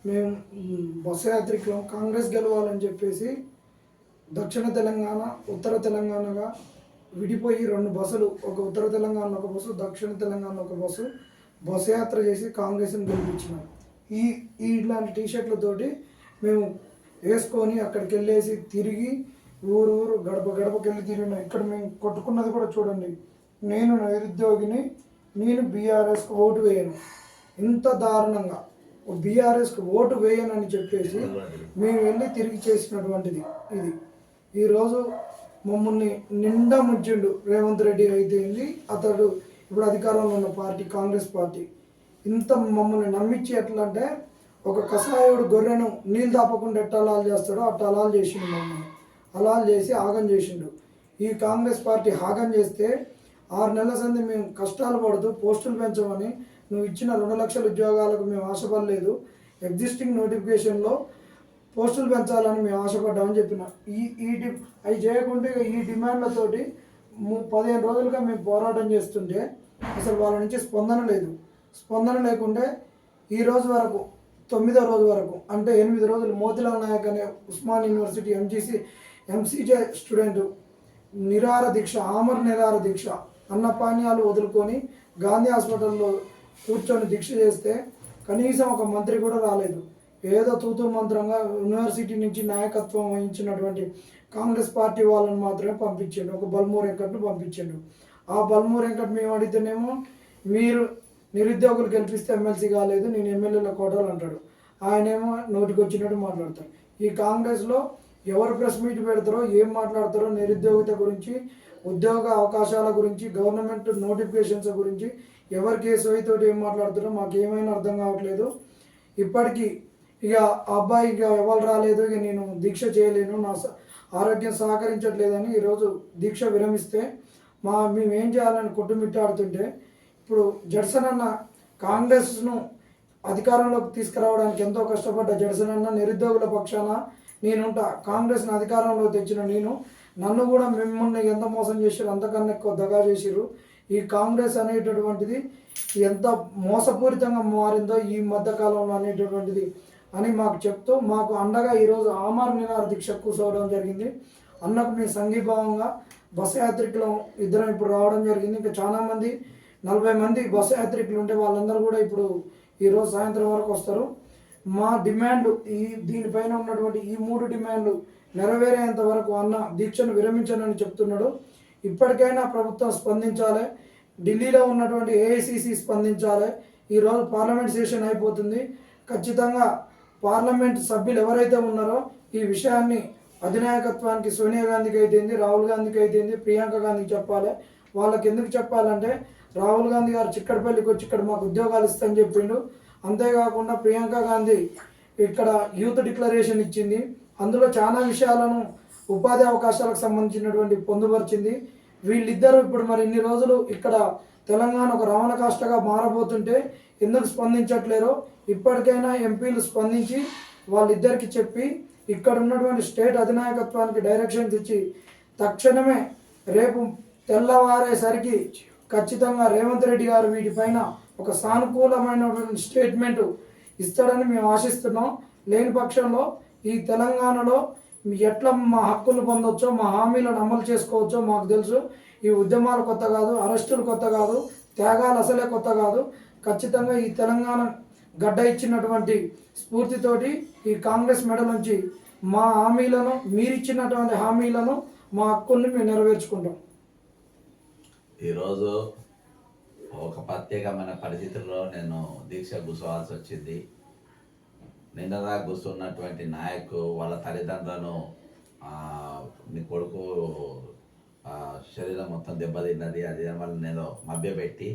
మేము బస్సు యాత్రికులం కాంగ్రెస్ గెలవాలని చెప్పేసి దక్షిణ తెలంగాణ ఉత్తర తెలంగాణగా విడిపోయి రెండు బస్సులు, ఒక ఉత్తర తెలంగాణలో ఒక బస్సు, దక్షిణ తెలంగాణలో ఒక బస్సు యాత్ర చేసి కాంగ్రెస్ని గెలిపించినాం. ఇలాంటి టీషర్ట్లతోటి మేము వేసుకొని అక్కడికి వెళ్ళేసి తిరిగి ఊరు గడప గడపకి వెళ్ళి తిరిగినాం. ఇక్కడ మేము కొట్టుకున్నది కూడా చూడండి. నేను నిరుద్యోగిని, నేను బీఆర్ఎస్కి ఓటు వేయను. ఇంత దారుణంగా బీఆర్ఎస్కి ఓటు వేయనని చెప్పేసి మేము వెళ్ళి తిరిగి చేసినటువంటిది ఇది. ఈరోజు మమ్మల్ని నిండా ముంచిండు రేవంత్ రెడ్డి అయితేంది, అతడు ఇప్పుడు అధికారంలో ఉన్న పార్టీ కాంగ్రెస్ పార్టీ. ఇంత మమ్మల్ని నమ్మించి ఎట్లా అంటే, ఒక కషాయుడు గొర్రెను నీళ్ళు దాపకుండా ఎట్లా అలాలు చేస్తాడో అట్లా అలాలు చేసిండు. మమ్మల్ని అలాలు చేసి ఆగం చేసిండు. ఈ కాంగ్రెస్ పార్టీ ఆగం చేస్తే 6 నెలల సంది మేము కష్టాలు పడుతూ పోస్టులు పెంచమని, నువ్వు ఇచ్చిన 2 లక్షల ఉద్యోగాలకు మేము ఆశపడలేదు, ఎగ్జిస్టింగ్ నోటిఫికేషన్లో పోస్టులు పెంచాలని మేము ఆశపడ్డామని చెప్పిన. అవి చేయకుండా ఈ డిమాండ్లతోటి 15 రోజులుగా మేము పోరాటం చేస్తుంటే అసలు వాళ్ళ నుంచి స్పందన లేదు. స్పందన లేకుంటే ఈరోజు వరకు 9వ రోజు వరకు, అంటే 8 రోజులు మోతిలాల్ నాయక్ అనే ఉస్మాన్ యూనివర్సిటీ ఎంసీజే స్టూడెంట్ నిరాహార దీక్ష, ఆమర నిరాహార దీక్ష, అన్నపానీయాలు వదులుకొని గాంధీ హాస్పిటల్లో కూర్చొని దీక్ష చేస్తే కనీసం ఒక మంత్రి కూడా రాలేదు. ఏదో తూతూ మంత్రంగా యూనివర్సిటీ నుంచి నాయకత్వం వహించినటువంటి కాంగ్రెస్ పార్టీ వాళ్ళని మాత్రమే పంపించాడు. ఒక బల్మూర్ వెంకట్ను పంపించాడు. ఆ బల్మూర్ వెంకట్ మేము అడిగితేనేమో, మీరు నిరుద్యోగులు గెలిపిస్తే ఎమ్మెల్సీ కాలేదు, నేను ఎమ్మెల్యేల కోటాలు అంటాడు. ఆయనేమో నోటికి వచ్చినట్టు మాట్లాడతాడు. ఈ కాంగ్రెస్లో ఎవరు ప్రెస్ మీట్ పెడతారో, ఏం మాట్లాడతారో, నిరుద్యోగిత గురించి, ఉద్యోగ అవకాశాల గురించి, గవర్నమెంట్ నోటిఫికేషన్స్ గురించి ఎవరికి ఏ సోయితోటి ఏం మాట్లాడుతారో మాకు ఏమైనా అర్థం కావట్లేదు. ఇప్పటికీ ఇక అబ్బాయి ఇక ఎవరు రాలేదు, ఇక నేను దీక్ష చేయలేను, నా ఆరోగ్యం సహకరించట్లేదని ఈరోజు దీక్ష విరమిస్తే మేమేం చేయాలని కొట్టుమిట్టాడుతుంటే, ఇప్పుడు జడ్సన్ అన్న కాంగ్రెస్ను అధికారంలోకి తీసుకురావడానికి ఎంతో కష్టపడ్డ జడ్సన్ అన్న నిరుద్యోగుల పక్షాన నేనుంటా, కాంగ్రెస్ని అధికారంలో తెచ్చిన నన్ను కూడా మిమ్మల్ని ఎంత మోసం చేశారు, అంతకన్నా ఎక్కువ దగా చేసిరు. ఈ కాంగ్రెస్ అనేటటువంటిది ఎంత మోసపూరితంగా మారిందో ఈ మధ్యకాలంలో అనేటటువంటిది అని మాకు చెప్తూ, మాకు అండగా ఈరోజు ఆమర నిరాహార దీక్ష కూర్చోవడం జరిగింది. అన్నకు మేము సంఘీభావంగా బస్సు యాత్రికులు ఇద్దరం ఇప్పుడు రావడం జరిగింది. ఇంకా చాలామంది 40 మంది బస్సు యాత్రికులు ఉంటే వాళ్ళందరూ కూడా ఇప్పుడు ఈరోజు సాయంత్రం వరకు వస్తారు. మా డిమాండ్ దీనిపైన ఉన్నటువంటి ఈ 3 డిమాండ్లు నెరవేరేంత వరకు అన్న దీక్షను విరమించనని చెప్తున్నాడు. ఇప్పటికైనా ప్రభుత్వం స్పందించాలి. ఢిల్లీలో ఉన్నటువంటి ఏఐసిసి స్పందించాలి. ఈరోజు పార్లమెంట్ సెషన్ అయిపోతుంది. ఖచ్చితంగా పార్లమెంట్ సభ్యులు ఎవరైతే ఉన్నారో ఈ విషయాన్ని అధినాయకత్వానికి, సోనియా గాంధీకి అయితేంది, రాహుల్ గాంధీకి అయితేంది, ప్రియాంక గాంధీకి చెప్పాలి. వాళ్ళకి ఎందుకు చెప్పాలంటే, రాహుల్ గాంధీ గారు చిక్కడపల్లికి వచ్చి ఇక్కడ మాకు ఉద్యోగాలు ఇస్తామని చెప్పిండు. అంతేకాకుండా ప్రియాంక గాంధీ ఇక్కడ యూత్ డిక్లరేషన్ ఇచ్చింది. అందులో చాలా విషయాలను ఉపాధి అవకాశాలకు సంబంధించినటువంటి పొందుపరిచింది. వీళ్ళిద్దరూ ఇప్పుడు మరి ఇన్ని రోజులు ఇక్కడ తెలంగాణ ఒక రమణ కాష్టగా మారబోతుంటే ఎందుకు స్పందించట్లేరో ఇప్పటికైనా ఎంపీలు స్పందించి వాళ్ళిద్దరికి చెప్పి ఇక్కడ ఉన్నటువంటి స్టేట్ అధినాయకత్వానికి డైరెక్షన్స్ ఇచ్చి తక్షణమే రేపు తెల్లవారేసరికి ఖచ్చితంగా రేవంత్ రెడ్డి గారు వీటిపైన ఒక సానుకూలమైనటువంటి స్టేట్మెంట్ ఇస్తాడని మేము ఆశిస్తున్నాం. లేని పక్షంలో ఈ తెలంగాణలో ఎట్లా మా హక్కులు పొందవచ్చో, మా హామీలను అమలు చేసుకోవచ్చో మాకు తెలుసు. ఈ ఉద్యమాలు కొత్త కాదు, అరెస్టులు కొత్త కాదు, త్యాగాలు అసలే కొత్త కాదు. ఖచ్చితంగా ఈ తెలంగాణ గడ్డ ఇచ్చినటువంటి స్ఫూర్తితోటి ఈ కాంగ్రెస్ మెడ నుంచి మా హామీలను, మీరిచ్చినటువంటి హామీలను, మా హక్కుల్ని మేము నెరవేర్చుకుంటాం. ఈరోజు ఒక ప్రత్యేకమైన పరిస్థితుల్లో నేను దీక్ష కూర్చోవాల్సి వచ్చింది. నిన్నదా కూర్చున్నటువంటి నాయకు వాళ్ళ తల్లిదండ్రులను నీ కొడుకు శరీరం మొత్తం దెబ్బతిన్నది, అది వల్ల నేను మభ్యపెట్టి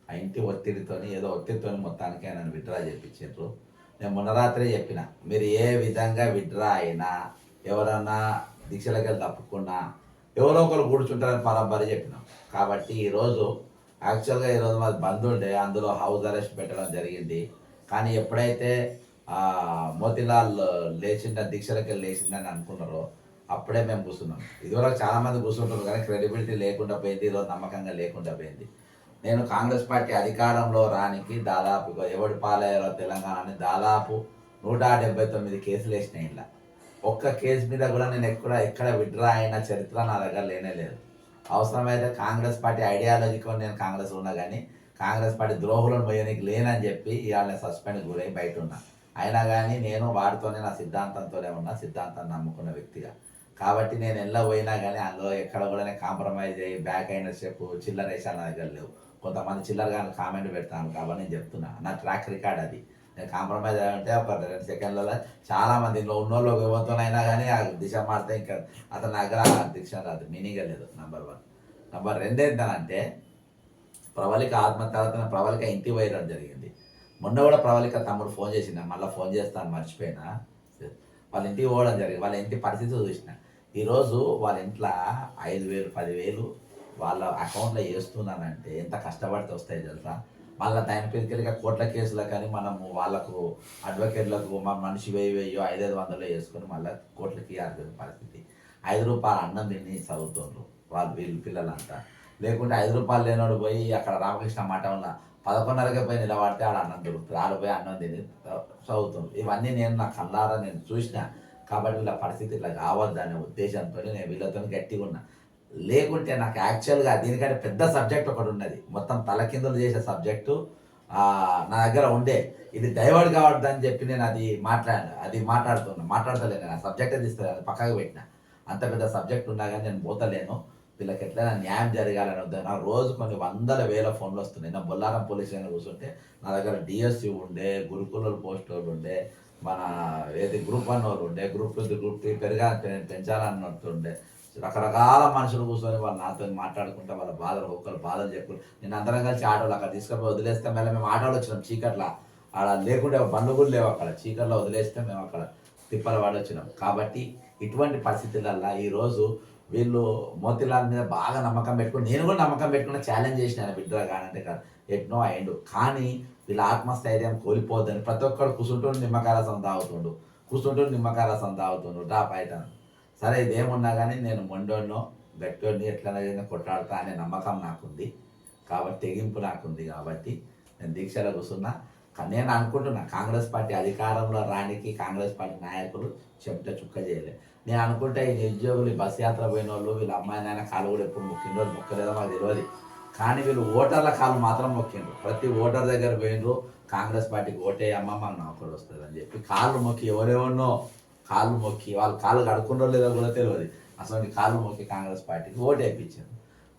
ఆ ఇంటి ఒత్తిడితో మొత్తానికి ఆయన విత్డ్రా చేయించారు. నేను మొన్న రాత్రే చెప్పిన, మీరు ఏ విధంగా విత్డ్రా అయినా, ఎవరన్నా దీక్షలకి వెళ్ళి తప్పకుండా ఎవరో ఒకరు కూర్చుంటారని పరంపర చెప్పినాం. కాబట్టి ఈరోజు యాక్చువల్గా ఈరోజు మాది బంద్ ఉండే, అందులో హౌస్ అరెస్ట్ పెట్టడం జరిగింది. కానీ ఎప్పుడైతే మోతిలాల్ దీక్షలకి వెళ్ళి లేచిందని అనుకున్నారో అప్పుడే మేము కూర్చున్నాం. ఇదివరకు చాలామంది కూర్చుంటున్నారు కానీ క్రెడిబిలిటీ లేకుండా పోయింది, ఈరోజు నమ్మకంగా లేకుండా పోయింది. నేను కాంగ్రెస్ పార్టీ అధికారంలో రానికి దాదాపు ఎవడి పాలయ్యారో తెలంగాణని దాదాపు 179 కేసులు వేసినాయి ఇలా. ఒక్క కేసు మీద కూడా నేను ఎక్కడ విత్డ్రా అయిన చరిత్ర నా దగ్గర లేనే లేదు. అవసరమైతే కాంగ్రెస్ పార్టీ ఐడియాలజీతో నేను కాంగ్రెస్ ఉన్నా కానీ కాంగ్రెస్ పార్టీ ద్రోహులను పోయడానికి లేనని చెప్పి ఇవాళ నేను సస్పెండ్ గురై బయట ఉన్నా. అయినా కానీ నేను వాడితోనే నా సిద్ధాంతంతోనే ఉన్నా, సిద్ధాంతాన్ని నమ్ముకున్న వ్యక్తిగా. కాబట్టి నేను ఎలా పోయినా కానీ అందులో ఎక్కడ కూడా నేను కాంప్రమైజ్ అయ్యి బ్యాక్ అయిన చెప్పు చిల్లర వేసాను నా దగ్గర లేవు. కొంతమంది చిల్లరగా కామెంట్ పెడతాను కాబట్టి నేను చెప్తున్నా, నా ట్రాక్ రికార్డ్ అది. నేను కాంప్రమైజ్ అంటే ఒక 2 సెకండ్లలో చాలామంది ఇంట్లో ఉన్నోళ్ళు ఎవరితోనైనా కానీ ఆ దిశ మారితే ఇంకా అతని దగ్గర దిశ రాదు, మీనింగే లేదు. నెంబర్ 1. నెంబర్ 2 ఏంటంటే ప్రవళిక ఆత్మహత్య ప్రవళిక ఇంటికి పోయడం జరిగింది. మొన్న కూడా ప్రవళిక తమ్ముడు ఫోన్ చేసిన, మళ్ళీ ఫోన్ చేస్తాను మర్చిపోయినా. వాళ్ళ ఇంటికి పోవడం జరిగింది. వాళ్ళ ఇంటి పరిస్థితి చూసిన. ఈరోజు వాళ్ళ ఇంట్లో 5,000 10,000 వాళ్ళ అకౌంట్లో వేస్తున్నానంటే ఎంత కష్టపడితే వస్తాయి తెలుసా. మళ్ళీ దాని పేరుకెళ్ళి కోట్ల కేసులకు కానీ మనము వాళ్ళకు అడ్వకేట్లకు మా మనిషి 1000 500 వేసుకొని మళ్ళీ కోట్లకి ఇవ్వాల్సిన పరిస్థితి. 5 రూపాయలు అన్నం తిని చదువుతుండ్రు వీళ్ళు పిల్లలంతా. లేకుంటే 5 రూపాయలు లేనోడు పోయి అక్కడ రామకృష్ణ మఠంలో 11:30కి పోయి నిలబడితే ఆడ అన్నం దొరుకుతుంది, ఆడ పోయి అన్నం తిని చదువుతుంది. ఇవన్నీ నేను నా కళ్ళారా నేను చూసిన. కాబట్టి వీళ్ళ పరిస్థితి ఇట్లా కావద్దనే ఉద్దేశంతో నేను వీళ్ళతో గట్టిగా ఉన్నా. లేకుంటే నాకు యాక్చువల్గా దీనికంటే పెద్ద సబ్జెక్ట్ ఒకటి ఉన్నది, మొత్తం తలకిందులు చేసే సబ్జెక్టు నా దగ్గర ఉండే. ఇది డైవర్ట్ కావద్దని చెప్పి నేను అది మాట్లాడతలేను. ఆ సబ్జెక్టే తీస్తాను, అది పక్కకు పెట్టిన. అంత పెద్ద సబ్జెక్ట్ ఉన్నా కానీ నేను పోతలేను. వీళ్ళకి ఎట్లయినా న్యాయం జరగాలని వద్దాను. నా రోజు కొన్ని 100,000 ఫోన్లు వస్తున్నాయి. నా బొల్లారం పోలీస్ స్టేషన్ కూర్చుంటే నా దగ్గర డిఎస్సి ఉండే, గురుకుల పోస్ట్ వాళ్ళు ఉండే, మన గ్రూప్ 1 వాళ్ళు ఉండే, గ్రూప్ 2 గ్రూప్ 3 పెరగాలన్నట్టుండే. రకరకాల మనుషులు కూర్చొని వాళ్ళు నాతో మాట్లాడుకుంటే వాళ్ళ బాధలు ఒక్కరు బాధలు చెప్పు. నేను అందరం కలిసి ఆటోలు అక్కడ తీసుకొని వదిలేస్తే మళ్ళీ మేము ఆటోలు వచ్చినాం చీకట్ల. అక్కడ లేకుంటే బండ్లు కూడా లేవు, అక్కడ చీకట్లో వదిలేస్తే మేము అక్కడ తిప్పల వాడి వచ్చినాం. కాబట్టి ఇటువంటి పరిస్థితులల్లో ఈరోజు వీళ్ళు మోతీలాల్ మీద బాగా నమ్మకం పెట్టుకుని, నేను కూడా నమ్మకం పెట్టుకుని ఛాలెంజ్ చేసినాను విత్డ్రా కానంటే కాదు, ఎట్నో అయిండు. కానీ వీళ్ళ ఆత్మస్థైర్యం కోల్పోద్దని ప్రతి ఒక్కరు కూర్చుంటూ నిమ్మకాయ రసం తాగుతుండు డ్రాప్ అవుతాను. సరే ఇదేమున్నా కానీ నేను మొండోన్నో గట్టోడిని ఎట్లనైనా కొట్లాడతా అనే నమ్మకం నాకుంది. కాబట్టి తెగింపు నాకుంది. కాబట్టి నేను దీక్షలో కూర్చున్నా. నేను అనుకుంటున్నా కాంగ్రెస్ పార్టీ అధికారంలో రానికి కాంగ్రెస్ పార్టీ నాయకులు చెమట చుక్క చేయలే. నేను అనుకుంటే ఈ నిరుద్యోగులు బస్ యాత్ర పోయిన వాళ్ళు వీళ్ళ అమ్మాయి నాయన కాలు కూడా ఎప్పుడు మొక్కిండ్రో మొక్కలేదో మాకు తెలియదు. కానీ వీళ్ళు ఓటర్ల కాలు మాత్రం మొక్కిండ్రు. ప్రతి ఓటర్ దగ్గర పోయినరు కాంగ్రెస్ పార్టీకి ఓటేయమ్మా మాకు నౌకరు వస్తుంది అని చెప్పి కాళ్ళు మొక్కి ఎవరెవరినో కాళ్ళు మొక్కి వాళ్ళు కాళ్ళు కడుకుంటారో లేదో కూడా తెలియదు. అసలు కాళ్ళు మొక్కి కాంగ్రెస్ పార్టీకి ఓటు వేయించారు.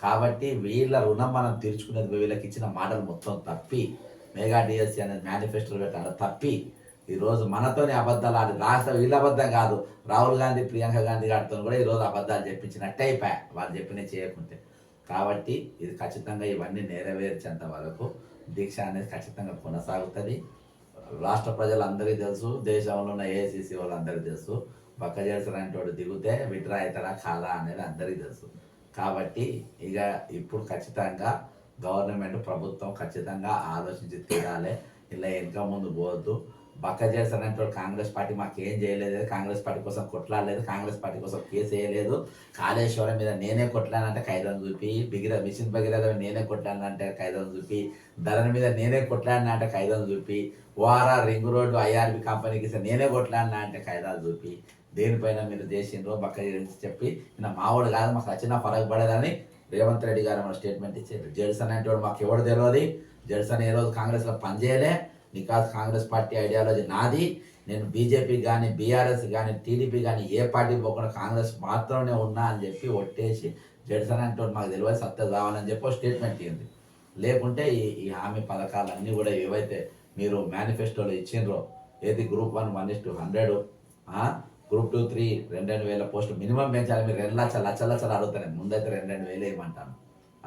కాబట్టి వీళ్ళ రుణం మనం తీర్చుకునేది వీళ్ళకి ఇచ్చిన మాటలు మొత్తం తప్పి మెగా డిఎస్సి అనేది మేనిఫెస్టోలో పెట్టాలి తప్పి ఈరోజు మనతోనే అబద్ధాలు ఆడి రాష్ట్ర వీళ్ళ అబద్ధం కాదు, రాహుల్ గాంధీ ప్రియాంక గాంధీ గారితో కూడా ఈరోజు అబద్ధాలు చెప్పించినట్టే అయిపోయా వాళ్ళు చెప్పినవి చేయకుంటే. కాబట్టి ఇది ఖచ్చితంగా ఇవన్నీ నెరవేర్చేంత వరకు దీక్ష అనేది ఖచ్చితంగా కొనసాగుతుంది. రాష్ట్ర ప్రజలందరికీ తెలుసు, దేశంలో ఉన్న ఏఐసిసి వాళ్ళందరికీ తెలుసు. పక్క చేస్తారంటే వాడు దిగితే విత్డ్రా అవుతారా కాదా అనేది అందరికీ తెలుసు. కాబట్టి ఇక ఇప్పుడు ఖచ్చితంగా గవర్నమెంట్ ప్రభుత్వం ఖచ్చితంగా ఆలోచించి తీరాలి. ఇలా వెనక ముందు పోవద్దు. బక్క చేస్తానంటే కాంగ్రెస్ పార్టీ మాకు ఏం చేయలేదు, కాంగ్రెస్ పార్టీ కోసం కొట్లాడలేదు, కాంగ్రెస్ పార్టీ కోసం కేసు వేయలేదు. కాళేశ్వరం మీద నేనే కొట్లానంటే ఖైదాను చూపి, మిషన్ భగీరథ నేనే కొట్లాడినంటే ఖైదాను చూపి, ధరణ మీద నేనే కొట్లాడినా అంటే ఖైదాను చూపి, ఓఆర్ఆర్ రింగ్ రోడ్డు ఐఆర్బి కంపెనీకి నేనే కొట్లాడినా అంటే ఖైదాలు చూపి, దేనిపైన మీరు చేసిండ్రో బక్క చెప్పి నా మావాడు కాదు మాకు వచ్చినా ఫరక్ పడేదని రేవంత్ రెడ్డి గారు మన స్టేట్మెంట్ ఇచ్చారు. జడ్సన్ అంటే వాడు మాకు ఎవడు తెలియదు, జడ్సన్ ఏ రోజు కాంగ్రెస్లో పనిచేయలే, బికాజ్ కాంగ్రెస్ పార్టీ ఐడియాలజీ నాది. నేను బీజేపీ కానీ బీఆర్ఎస్ కానీ టీడీపీ కానీ ఏ పార్టీ పోకుండా కాంగ్రెస్ మాత్రమే ఉన్నా అని చెప్పి ఒట్టేసి జడ్సన్ అంటే మాకు తెలియదు సత్య కావాలని చెప్పి స్టేట్మెంట్ ఇవ్వండి. లేకుంటే ఈ హామీ పథకాలు అన్నీ కూడా ఏవైతే మీరు మేనిఫెస్టోలో ఇచ్చిండ్రో, ఏది గ్రూప్ 1 1:100, గ్రూప్ 2 3 2,000 పోస్టులు మినిమం పెంచాలి. మీరు 2 లక్షలు అడుగుతాను, ముందైతే 2,200 వేయమంటాను,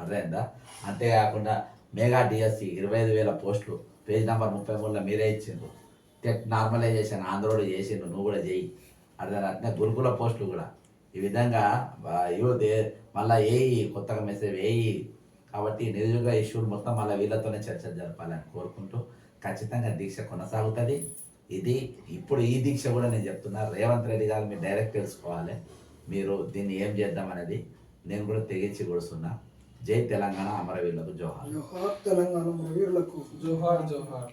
అర్థమైందా? అంతేకాకుండా మెగా డిఎస్సి 25,000 పోస్టులు పేజ్ నెంబర్ 33లో మీరే ఇచ్చిండ్రు. టెట్ నార్మలైజేషన్ ఆంధ్రోడు చేసిండ్రు, నువ్వు కూడా చేయి, అర్థమైనా? గురుకుల పోస్టులు కూడా ఈ విధంగా యూత్ మళ్ళీ వేయి, కొత్తగా మెసేజ్ వేయి. కాబట్టి నిరుద్యోగ ఇష్యూలు మొత్తం మళ్ళీ వీళ్ళతోనే చర్చ జరపాలని కోరుకుంటూ ఖచ్చితంగా దీక్ష కొనసాగుతుంది. ఇది ఇప్పుడు ఈ దీక్ష కూడా నేను చెప్తున్నా, రేవంత్ రెడ్డి గారు మీరు డైరెక్ట్ తెలుసుకోవాలి, మీరు దీన్ని ఏం చేద్దాం అనేది. నేను కూడా తెగించి కొడుతున్నా. జై తెలంగాణ, అమరవీరులకు జోహార్. జోహార్ తెలంగాణ అమరవీరులకు జోహార్ జోహార్.